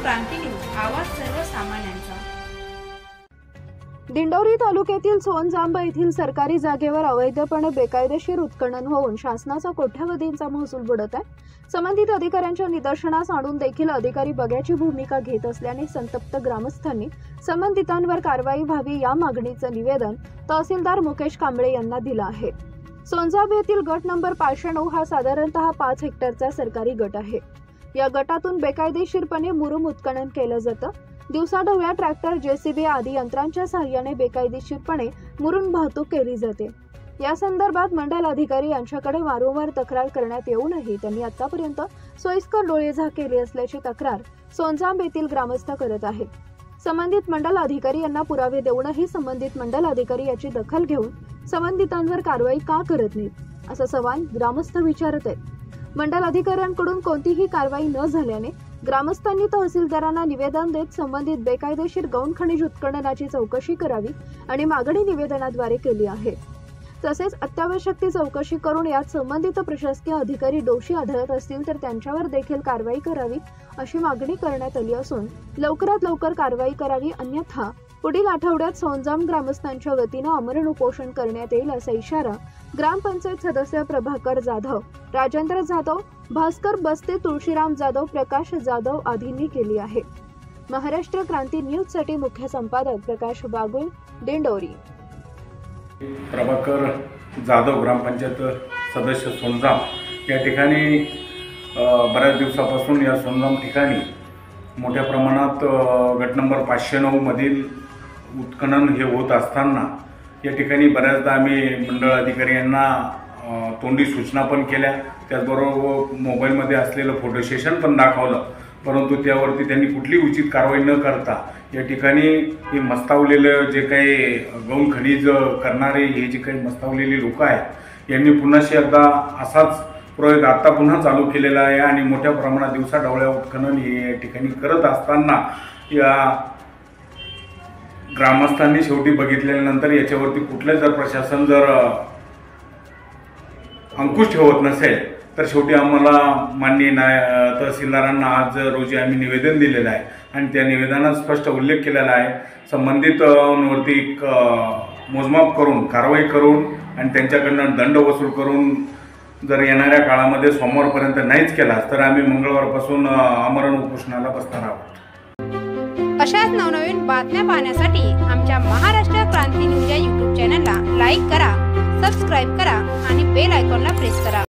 क्रांती news, आवाज सर्वसामान्यांचा। दिंडोरी तालुक्यातील सोनजांब येथील सरकारी जागेवर अवैधपणे बेकायदेशीर उत्खनन होऊन शासनाचा कोट्यवधींचा महसूल बुडत आहे। संबंधित अधिकाऱ्यांच्या निदर्शनास आणून देखील अधिकारी बघ्याची भूमिका घेत असल्याने संतप्त ग्रामस्थांनी संबंधितांवर कारवाई व्हावी या मागणीचे निवेदन तहसीलदार मुकेश कांबळे यांना दिले आहे। सोनजांब येथील गट नंबर 509 हा साधारणतः 5 हेक्टरचा सरकारी गट आहे। या गटातून बेकायदेशीरपणे मुरुम उत्खनन केलं जातं। दिवसाढवळ्या ट्रॅक्टर, जेसीबी आदी यंत्रांच्या सहाय्याने बेकायदेशीरपणे मुरुम वाहतूक केली जाते। या संदर्भात मंडल अधिकारी यांच्याकडे वारंवार तक्रार करण्यात येऊनही त्यांनी आतापर्यंत सोयीस्कर डोळेझाक केली असल्याची तक्रार सोनजांब येथील ग्रामस्थ करत आहेत। संबंधित मंडल अधिकारी यांना पुरावे देऊनही संबंधित मंडल अधिकारी याची दखल घेऊन संबंधितांवर कारवाई का करत नाहीत असा सवाल ग्रामस्थ विचारत आहेत। मंडल अधिकाऱ्यांकडून कोणतीही कारवाई न झाल्याने ग्रामस्थांनी तहसीलदारांना निवेदन देत संबंधित बेकायदेशीर गौण खनिज उत्खननाची चौकशी करावी आणि मागणी निवेदनाद्वारे केली आहे। तसेच अत्यावश्यक ती चौकशी करून यात संबंधित प्रशासकीय अधिकारी दोषी आढळत असतील तर त्यांच्यावर देखील कारवाई करावी अशी मागणी करण्यात आली असून लवकरात लवकर कारवाई करावी, अन्यथा पुढील आठवड्यात सोनजांब ग्रामस्थांच्या वतीने आमरण उपोषण करण्यात येईल असा इशारा ग्रामपंचायत सदस्य प्रभाकर जाधव, राजेंद्र जाधव, भास्कर बस्ते, तुळशीराम जाधव, प्रकाश जाधव आदींनी केली आहे। महाराष्ट्र क्रांती न्यूज साठी मुख्य संपादक प्रकाश बागुल, दिंडोरी। प्रभाकर जाधव, ग्रामपंचायत सदस्य सोनजांब या ठिकाणी बऱ्याच दिवसापासून या सोनजांब ठिकाणी मोठ्या प्रमाणात गट नंबर 509 मधील उत्खनन हे होत असताना या ठिकाणी बऱ्याचदा आम्ही मंडळ अधिकारी यांना तोंडी सूचना पण केल्या, त्याचबरोबर मोबाईलमध्ये असलेलं फोटो सेशन पण दाखवलं, परंतु त्यावरती त्यांनी कुठली उचित कारवाई न करता या ठिकाणी हे मस्तावलेलं जे काही गौण खनिज करणारे हे जे काही मस्तावलेली लोक आहेत यांनी पुन्हा एकदा असाच प्रयोग आता पुन्हा चालू केलेला आहे आणि मोठ्या प्रमाणात दिवसाढवळ्या उत्खनन हे या ठिकाणी करत असताना या ग्रामस्थांनी शेवटी बघितल्यानंतर याच्यावरती कुठलं जर प्रशासन जर अंकुश ठेवत नसेल तर शेवटी आम्हाला माननीय तहसीलदारांना आज रोजी आम्ही निवेदन दिलेलं आहे आणि त्या निवेदनात स्पष्ट उल्लेख केलेला आहे संबंधितांवरती मोजमाप करून कारवाई करून आणि त्यांच्याकडनं दंड वसूल करून जर येणाऱ्या काळामध्ये सोमवारपर्यंत नाहीच केला तर आम्ही मंगळवारपासून आमरण उपोषणाला बसणार आहोत। अशाच नवनवीन बातम्या पाहण्यासाठी आमच्या महाराष्ट्र क्रांती न्यूज या YouTube चॅनलला लाईक करा, सबस्क्राईब करा आणि बेल आयकॉनला प्रेस करा।